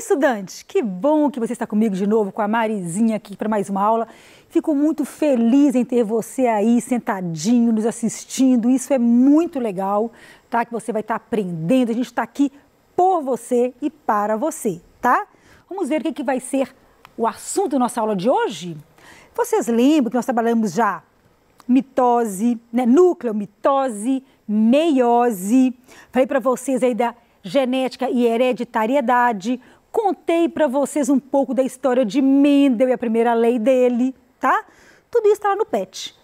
estudante, que bom que você está comigo de novo, com a Marizinha aqui para mais uma aula. Fico muito feliz em ter você aí sentadinho, nos assistindo. Isso é muito legal, tá? Que você vai estar aprendendo. A gente está aqui por você e para você, tá? Vamos ver o que vai ser o assunto da nossa aula de hoje? Vocês lembram que nós trabalhamos já mitose, né? Núcleo, mitose, meiose. Falei para vocês aí da genética e hereditariedade. Contei para vocês um pouco da história de Mendel e a primeira lei dele, tá? Tudo isso está lá no PET.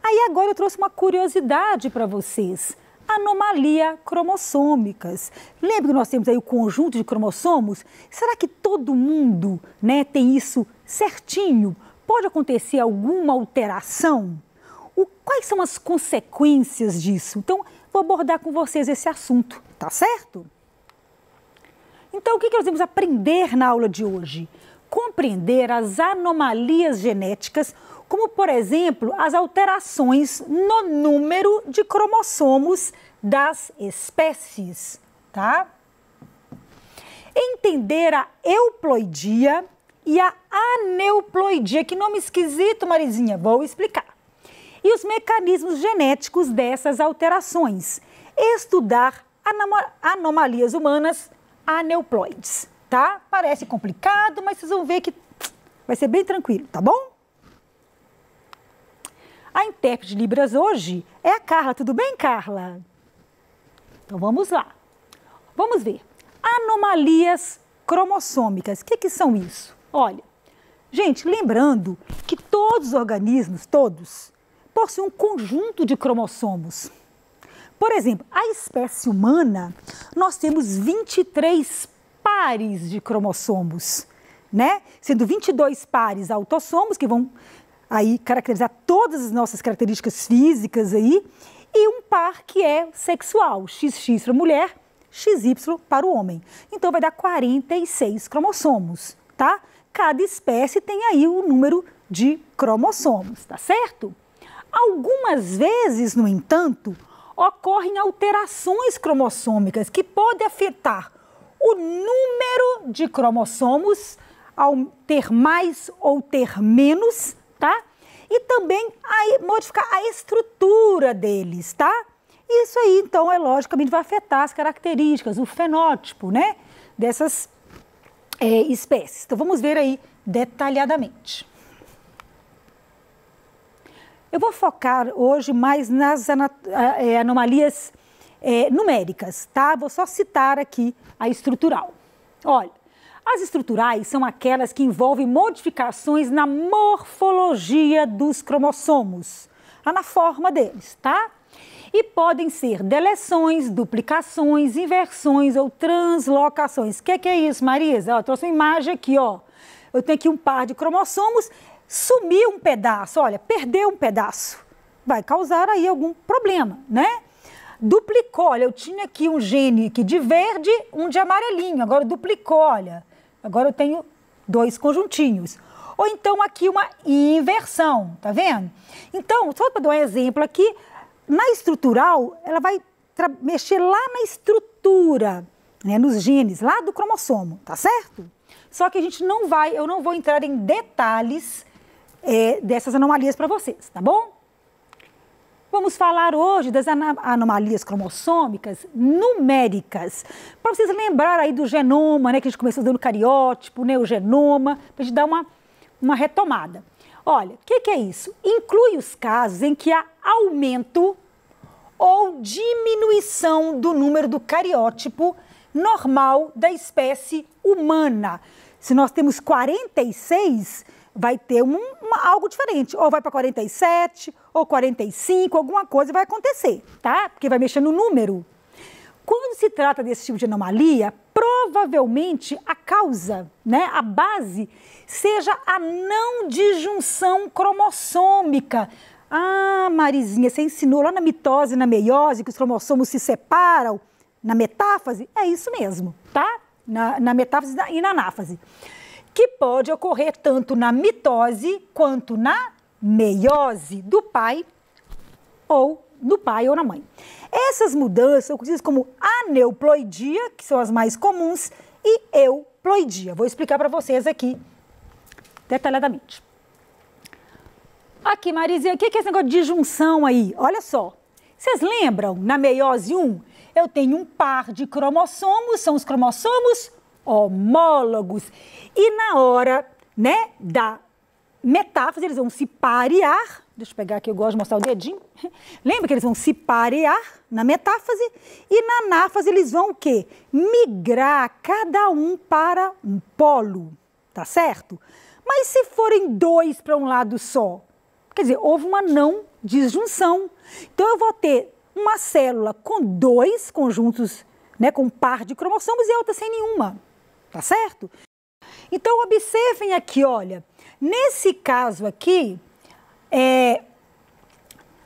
Aí agora eu trouxe uma curiosidade para vocês. Anomalia cromossômicas. Lembra que nós temos aí o conjunto de cromossomos? Será que todo mundo, né, tem isso certinho? Pode acontecer alguma alteração? Quais são as consequências disso? Então, vou abordar com vocês esse assunto, tá certo? Então, o que nós vamos aprender na aula de hoje? Compreender as anomalias genéticas, como, por exemplo, as alterações no número de cromossomos das espécies, tá? Entender a euploidia e a aneuploidia. Que nome esquisito, Marizinha? Vou explicar. E os mecanismos genéticos dessas alterações. Estudar anomalias humanas aneuploides, tá? Parece complicado, mas vocês vão ver que vai ser bem tranquilo, tá bom? A intérprete de Libras hoje é a Carla. Tudo bem, Carla? Então vamos lá. Vamos ver. Anomalias cromossômicas. O que são isso? Olha, gente, lembrando que todos os organismos, todos, possuem um conjunto de cromossomos. Por exemplo, a espécie humana, nós temos 23 pares de cromossomos, né? Sendo 22 pares autossomos, que vão aí caracterizar todas as nossas características físicas aí, e um par que é sexual, XX para a mulher, XY para o homem. Então vai dar 46 cromossomos, tá? Cada espécie tem aí o número de cromossomos, tá certo? Algumas vezes, no entanto, ocorrem alterações cromossômicas que podem afetar o número de cromossomos ao ter mais ou ter menos, tá? E também modificar a estrutura deles, tá? Isso aí, então, logicamente vai afetar as características, o fenótipo, né? Dessas espécies. Então, vamos ver aí detalhadamente. Eu vou focar hoje mais nas anomalias numéricas, tá? Vou só citar aqui a estrutural. Olha, as estruturais são aquelas que envolvem modificações na morfologia dos cromossomos, na forma deles, tá? E podem ser deleções, duplicações, inversões ou translocações. O que é isso, Marisa? Eu trouxe uma imagem aqui, ó. Eu tenho aqui um par de cromossomos. Sumiu um pedaço, olha, perdeu um pedaço, vai causar aí algum problema, né? Duplicou, olha, eu tinha aqui um gene aqui de verde, um de amarelinho, agora duplicou, olha, agora eu tenho dois conjuntinhos. Ou então aqui uma inversão, tá vendo? Então, só para dar um exemplo aqui, na estrutural, ela vai mexer lá na estrutura, né, nos genes, lá do cromossomo, tá certo? Só que a gente eu não vou entrar em detalhes dessas anomalias para vocês, tá bom? Vamos falar hoje das anomalias cromossômicas numéricas, para vocês lembrarem aí do genoma, né, que a gente começou dando cariótipo, né, o genoma, para a gente dar uma retomada. Olha, o que é isso? Inclui os casos em que há aumento ou diminuição do número do cariótipo normal da espécie humana. Se nós temos 46, vai ter algo diferente. Ou vai para 47, ou 45, alguma coisa vai acontecer, tá? Porque vai mexer no número. Quando se trata desse tipo de anomalia, provavelmente a causa, né, a base, seja a não disjunção cromossômica. Ah, Marizinha, você ensinou lá na mitose e na meiose que os cromossomos se separam na metáfase? É isso mesmo, tá? Na metáfase e na anáfase. Que pode ocorrer tanto na mitose quanto na meiose do pai ou na mãe. Essas mudanças são conhecidas como aneuploidia, que são as mais comuns, e aneuploidia. Vou explicar para vocês aqui detalhadamente. Aqui, Marizinha, o que é esse negócio de disjunção aí? Olha só. Vocês lembram, na meiose 1, eu tenho um par de cromossomos, são os cromossomos homólogos. E na hora, né, da metáfase, eles vão se parear. Deixa eu pegar aqui, eu gosto de mostrar o dedinho. Lembra que eles vão se parear na metáfase e na anáfase eles vão o quê? Migrar cada um para um polo, tá certo? Mas se forem dois para um lado só, quer dizer, houve uma não disjunção. Então eu vou ter uma célula com dois conjuntos, né, com um par de cromossomos e a outra sem nenhuma, tá certo? Então observem aqui, olha, nesse caso aqui,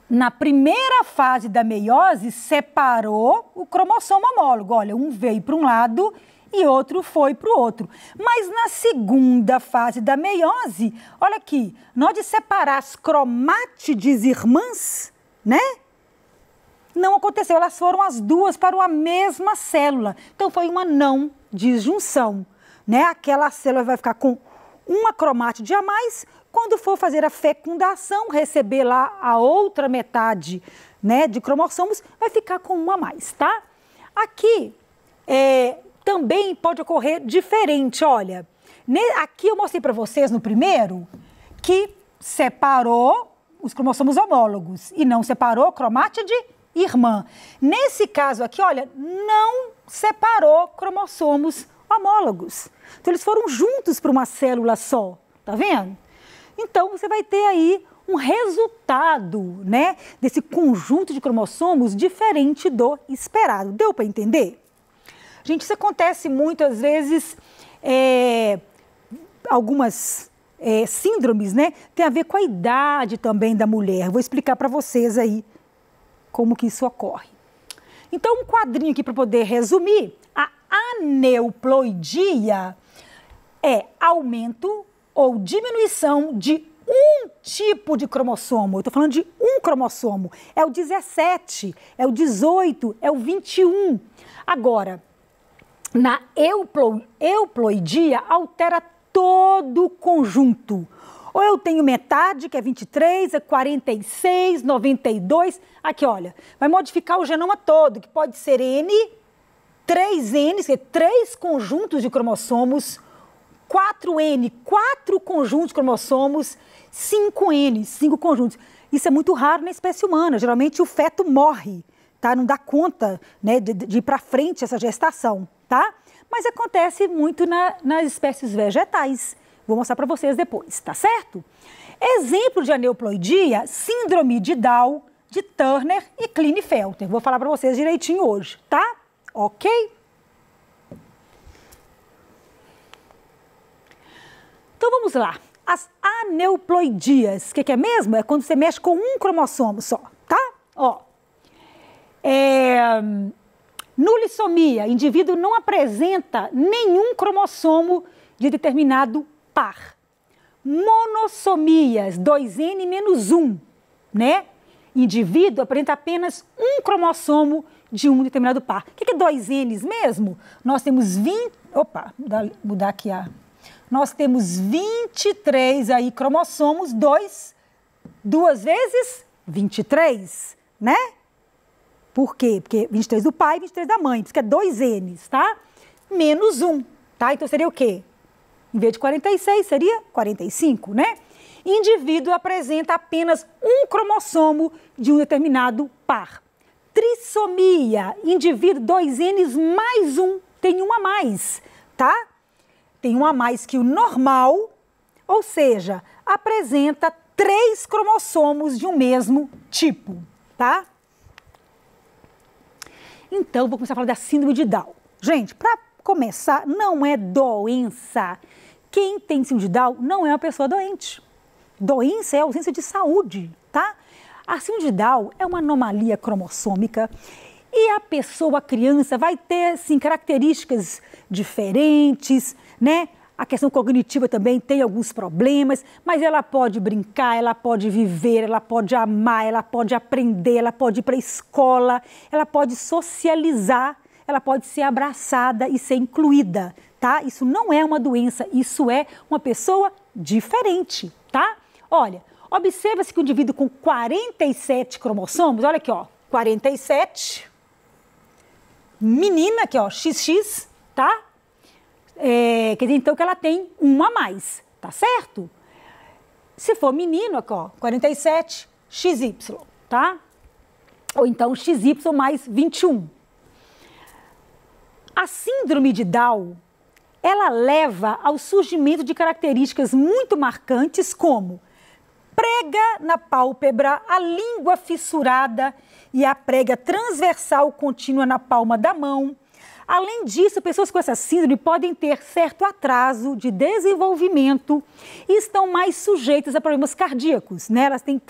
na primeira fase da meiose, separou o cromossomo homólogo. Olha, um veio para um lado e outro foi para o outro. Mas na segunda fase da meiose, olha aqui, na hora de separar as cromátides irmãs, né? Não aconteceu, elas foram as duas para uma mesma célula. Então foi uma não disjunção, né? Aquela célula vai ficar com uma cromátide a mais. Quando for fazer a fecundação, receber lá a outra metade, né, de cromossomos, vai ficar com uma a mais, tá? Aqui também pode ocorrer diferente, olha. Aqui eu mostrei para vocês no primeiro que separou os cromossomos homólogos e não separou cromátide irmã. Nesse caso aqui, olha, não separou cromossomos homólogos. Então eles foram juntos para uma célula só, tá vendo? Então, você vai ter aí um resultado, né, desse conjunto de cromossomos diferente do esperado. Deu para entender? Gente, isso acontece muito, às vezes, algumas síndromes, né, tem a ver com a idade também da mulher. Vou explicar para vocês aí como que isso ocorre. Então, um quadrinho aqui para poder resumir. A aneuploidia é aumento ou diminuição de um tipo de cromossomo. Eu estou falando de um cromossomo. É o 17, é o 18, é o 21. Agora, na euploidia, altera todo o conjunto. Ou eu tenho metade, que é 23, é 46, 92. Aqui, olha, vai modificar o genoma todo, que pode ser N, 3N, que é 3 conjuntos de cromossomos, 4N, 4 conjuntos de cromossomos, 5N, 5 conjuntos. Isso é muito raro na espécie humana. Geralmente o feto morre, tá? Não dá conta, né, de ir para frente essa gestação, tá? Mas acontece muito nas espécies vegetais. Vou mostrar para vocês depois, tá certo? Exemplo de aneuploidia, síndrome de Down, de Turner e Klinefelter. Vou falar para vocês direitinho hoje, tá? Ok? Então vamos lá. As aneuploidias, o que é mesmo? É quando você mexe com um cromossomo só, tá? Ó. Nulissomia, indivíduo não apresenta nenhum cromossomo de determinado par. Monossomias, 2N menos 1, né? Indivíduo apresenta apenas um cromossomo de um determinado par. O que é 2Ns mesmo? Nós temos 20... Opa, mudar aqui a... Nós temos 23 aí cromossomos, 2 vezes 23, né? Por quê? Porque 23 do pai e 23 da mãe, por isso que é 2Ns, tá? Menos 1, tá? Então seria o quê? Em vez de 46, seria 45, né? Indivíduo apresenta apenas um cromossomo de um determinado par. Trissomia, indivíduo 2Ns mais 1, tem um a mais, tá? Tem um a mais que o normal, ou seja, apresenta 3 cromossomos de um mesmo tipo, tá? Então, vou começar a falar da síndrome de Down. Gente, para começar, não é doença. Quem tem síndrome de Down não é uma pessoa doente. Doença é ausência de saúde, tá? A síndrome de Down é uma anomalia cromossômica e a pessoa, a criança, vai ter, assim, características diferentes, né? A questão cognitiva também tem alguns problemas, mas ela pode brincar, ela pode viver, ela pode amar, ela pode aprender, ela pode ir para a escola, ela pode socializar, ela pode ser abraçada e ser incluída, tá? tá? Isso não é uma doença, isso é uma pessoa diferente, tá? Olha, observa-se que o indivíduo com 47 cromossomos, olha aqui, ó, 47, menina aqui, ó, XX, tá? Quer dizer, então, que ela tem um a mais, tá certo? Se for menino, aqui, ó, 47, XY, tá? Ou então XY mais 21. A síndrome de Down, ela leva ao surgimento de características muito marcantes como prega na pálpebra, a língua fissurada e a prega transversal contínua na palma da mão. Além disso, pessoas com essa síndrome podem ter certo atraso de desenvolvimento e estão mais sujeitas a problemas cardíacos, né? Elas têm,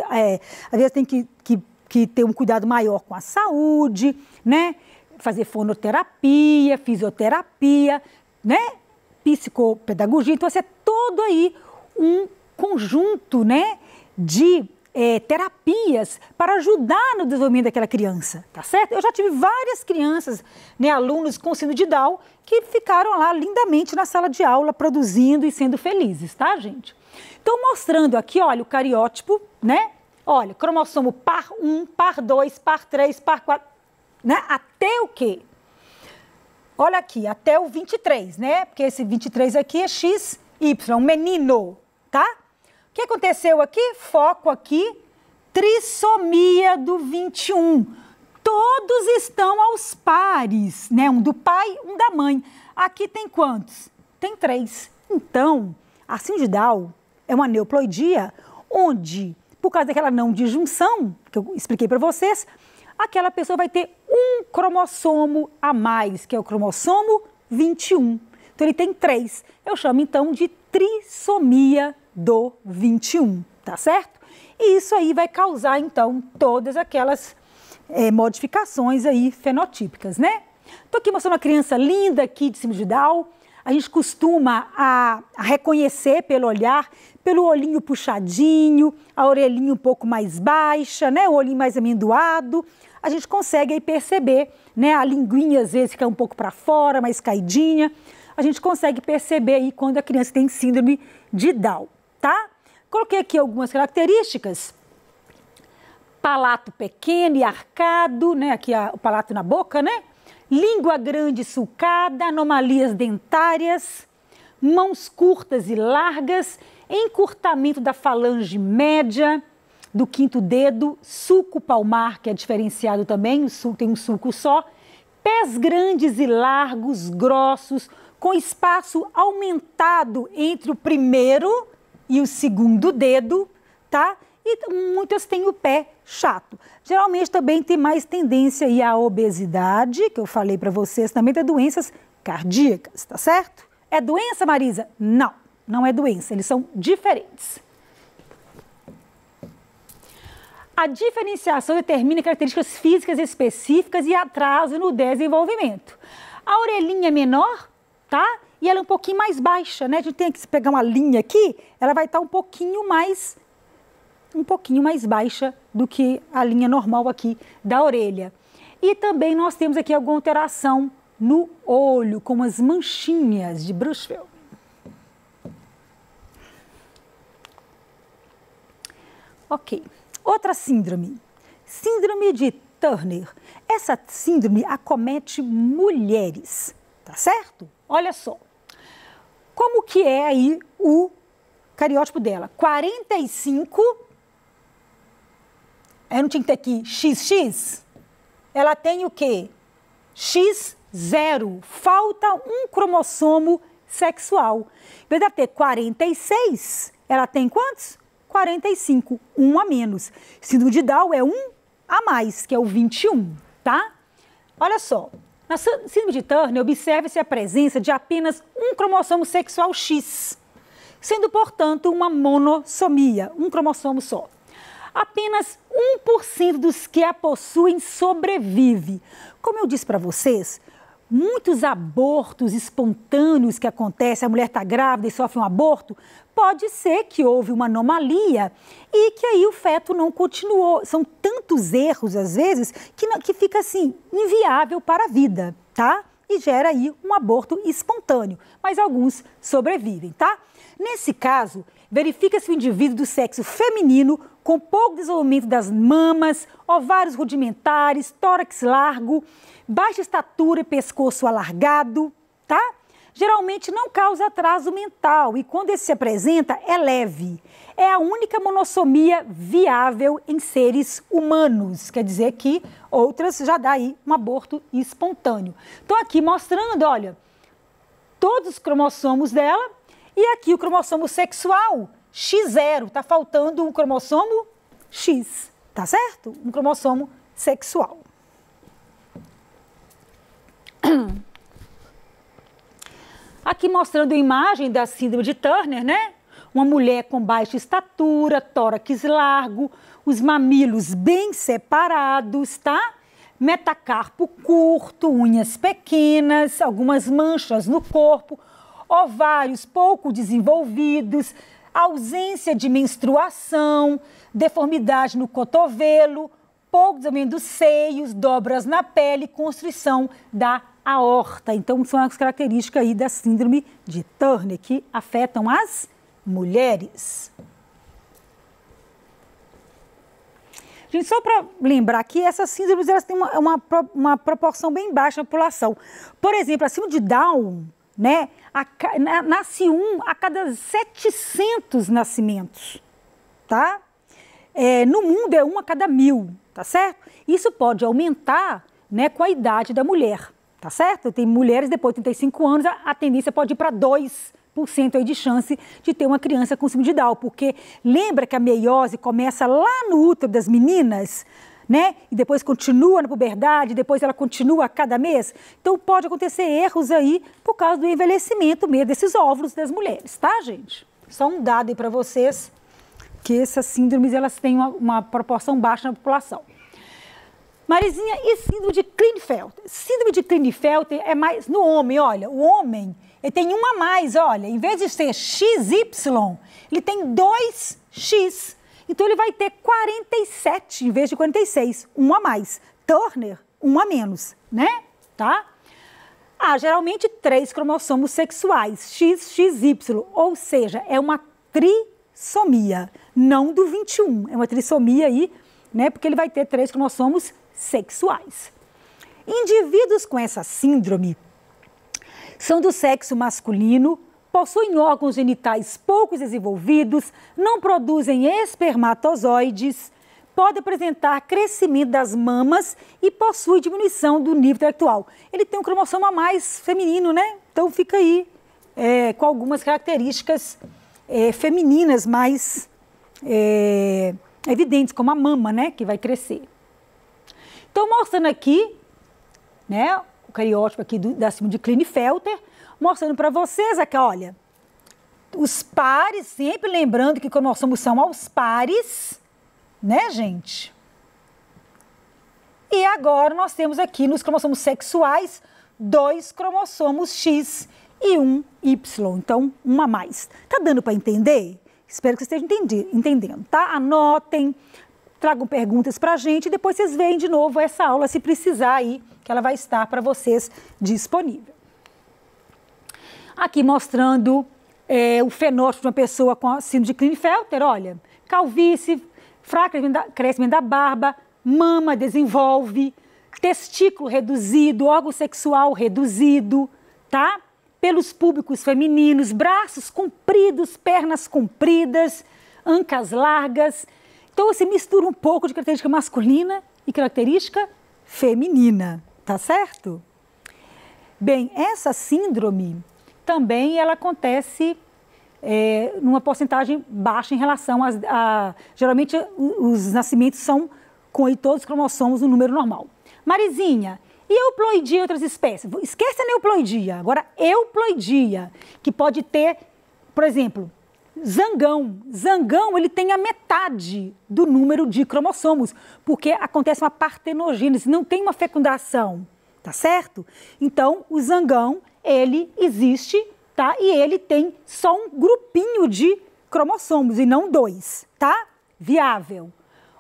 às vezes, têm que ter um cuidado maior com a saúde, né? Fazer fonoterapia, fisioterapia, né? Psicopedagogia. Então, é todo aí um conjunto, né, de terapias para ajudar no desenvolvimento daquela criança, tá certo? Eu já tive várias crianças, né, alunos com síndrome de Down, que ficaram lá lindamente na sala de aula, produzindo e sendo felizes, tá, gente? Então, mostrando aqui, olha, o cariótipo, né? Olha, cromossomo par 1, par 2, par 3, par 4, né? Até o quê? Olha aqui, até o 23, né? Porque esse 23 aqui é XY, menino, tá? O que aconteceu aqui? Foco aqui, trissomia do 21. Todos estão aos pares, né? Um do pai, um da mãe. Aqui tem quantos? Tem 3. Então, a síndrome de Down é uma neoploidia onde, por causa daquela não disjunção, que eu expliquei para vocês, aquela pessoa vai ter um cromossomo a mais, que é o cromossomo 21. Então, ele tem 3. Eu chamo, então, de trissomia do 21, tá certo? E isso aí vai causar, então, todas aquelas modificações aí fenotípicas, né? Estou aqui mostrando uma criança linda aqui de síndrome de Down. A gente costuma a reconhecer pelo olhar, pelo olhinho puxadinho, a orelhinha um pouco mais baixa, né? O olhinho mais amendoado. A gente consegue aí perceber, né? A linguinha às vezes fica um pouco para fora, mais caidinha. A gente consegue perceber aí quando a criança tem síndrome de Down, tá? Coloquei aqui algumas características. Palato pequeno e arcado, né? Aqui o palato na boca, né? Língua grande e sulcada, anomalias dentárias, mãos curtas e largas, encurtamento da falange média, do 5º dedo, sulco palmar, que é diferenciado também, o sulco tem um sulco só, pés grandes e largos, grossos, com espaço aumentado entre o 1º e o 2º dedo, tá? E muitas têm o pé chato. Geralmente também tem mais tendência aí à obesidade, que eu falei para vocês, também tem doenças cardíacas, tá certo? É doença, Marisa? Não, não é doença, eles são diferentes. A diferenciação determina características físicas específicas e atraso no desenvolvimento. A orelhinha é menor, tá? E ela é um pouquinho mais baixa, né? A gente tem que pegar uma linha aqui, ela vai estar um pouquinho mais baixa do que a linha normal aqui da orelha. E também nós temos aqui alguma alteração no olho, como as manchinhas de Bruchfeld. Ok. Outra síndrome. Síndrome de Turner. Essa síndrome acomete mulheres, tá certo? Olha só. Como que é aí o cariótipo dela? 45. Eu não tinha que ter aqui XX? Ela tem o quê? X0. Falta um cromossomo sexual. Em vez de ter 46, ela tem quantos? 45. Um a menos. Síndrome de Down é um a mais, que é o 21, tá? Olha só. Na síndrome de Turner, observa-se a presença de apenas um cromossomo sexual X, sendo, portanto, uma monossomia, um cromossomo só. Apenas 1% dos que a possuem sobrevive. Como eu disse para vocês, muitos abortos espontâneos que acontecem, a mulher está grávida e sofre um aborto, pode ser que houve uma anomalia e que aí o feto não continuou. São tantos erros, às vezes, que fica assim, inviável para a vida, tá? e gera aí um aborto espontâneo, mas alguns sobrevivem, tá? Nesse caso, verifica-se o indivíduo do sexo feminino com pouco desenvolvimento das mamas, ovários rudimentares, tórax largo, baixa estatura e pescoço alargado, tá? Geralmente não causa atraso mental e quando esse se apresenta é leve. É a única monossomia viável em seres humanos, quer dizer que outras já dá aí um aborto espontâneo. Então aqui mostrando, olha, todos os cromossomos dela e aqui o cromossomo sexual, X0, tá faltando um cromossomo X, tá certo? Um cromossomo sexual. Aqui mostrando a imagem da síndrome de Turner, né? Uma mulher com baixa estatura, tórax largo, os mamilos bem separados, tá? Metacarpo curto, unhas pequenas, algumas manchas no corpo, ovários pouco desenvolvidos, ausência de menstruação, deformidade no cotovelo, pouco desenvolvimento dos seios, dobras na pele, constrição da aorta. Então, são as características aí da síndrome de Turner que afetam as mulheres. Gente, só para lembrar que essas síndromes elas têm uma proporção bem baixa na população. Por exemplo, a síndrome de Down, né, nasce um a cada 700 nascimentos, tá? No mundo é um a cada 1000, tá certo? Isso pode aumentar, né, com a idade da mulher, tá certo? Tem mulheres depois de 35 anos, a tendência pode ir para 2% aí de chance de ter uma criança com síndrome de Down, porque lembra que a meiose começa lá no útero das meninas, né? E depois continua na puberdade, depois ela continua a cada mês. Então pode acontecer erros aí por causa do envelhecimento mesmo desses óvulos das mulheres, tá, gente? Só um dado aí para vocês que essas síndromes elas têm uma proporção baixa na população. Marizinha, e síndrome de Klinefelter? Síndrome de Klinefelter é mais no homem, olha, o homem ele tem uma a mais, olha, em vez de ser XY, ele tem 2X. Então, ele vai ter 47 em vez de 46, um a mais. Turner, um a menos, né? Tá? Geralmente 3 cromossomos sexuais, X, XY, ou seja, é uma trissomia, não do 21, é uma trissomia aí, né? Porque ele vai ter 3 cromossomos sexuais. Indivíduos com essa síndrome são do sexo masculino, possuem órgãos genitais pouco desenvolvidos, não produzem espermatozoides, podem apresentar crescimento das mamas e possuem diminuição do nível intelectual. Ele tem um cromossomo a mais feminino, né? Então fica aí com algumas características femininas mais evidentes, como a mama, né? Que vai crescer. Então mostrando aqui, né? O cariótipo aqui da síndrome de Klinefelter, mostrando para vocês aqui, olha, os pares, sempre lembrando que cromossomos são aos pares, né, gente? E agora nós temos aqui nos cromossomos sexuais 2 cromossomos X e 1 Y, então um a mais. Tá dando para entender? Espero que vocês estejam entendendo, tá? Anotem, tragam perguntas para a gente e depois vocês veem de novo essa aula se precisar aí, que ela vai estar para vocês disponível. Aqui mostrando o fenótipo de uma pessoa com a síndrome de Klinefelter, olha, calvície, fraco crescimento da barba, mama desenvolve, testículo reduzido, órgão sexual reduzido, tá? Pelos púbicos femininos, braços compridos, pernas compridas, ancas largas. Então, você mistura um pouco de característica masculina e característica feminina, tá certo? Bem, essa síndrome também ela acontece numa porcentagem baixa em relação geralmente os nascimentos são com todos os cromossomos no número normal. Marizinha, e euploidia em outras espécies? Esquece a neuploidia, agora euploidia, que pode ter, por exemplo, zangão. Zangão, ele tem a metade do número de cromossomos, porque acontece uma partenogênese, não tem uma fecundação, tá certo? Então, o zangão, ele existe, tá? E ele tem só um grupinho de cromossomos e não 2, tá? Viável.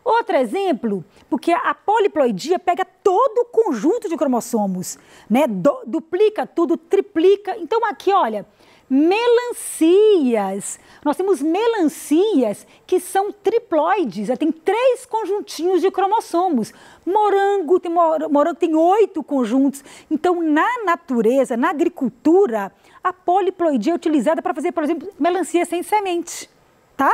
Outro exemplo, porque a poliploidia pega todo o conjunto de cromossomos, né? Duplica tudo, triplica. Então aqui, olha, melancias. Nós temos melancias que são triploides, tem 3 conjuntinhos de cromossomos. Morango tem 8 conjuntos. Então, na natureza, na agricultura, a poliploidia é utilizada para fazer, por exemplo, melancia sem semente, tá?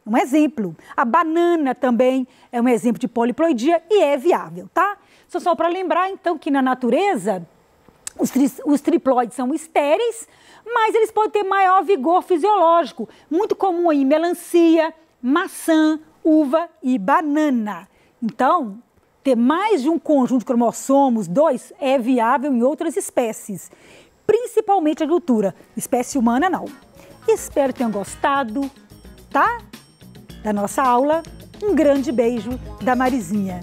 Um exemplo. A banana também é um exemplo de poliploidia e é viável, tá? Só para lembrar, então, que na natureza, os triploides são estéreis, mas eles podem ter maior vigor fisiológico. Muito comum aí melancia, maçã, uva e banana. Então, ter mais de um conjunto de cromossomos, 2, é viável em outras espécies, principalmente a agricultura. Espécie humana, não. Espero que tenham gostado, tá? Da nossa aula. Um grande beijo da Marizinha.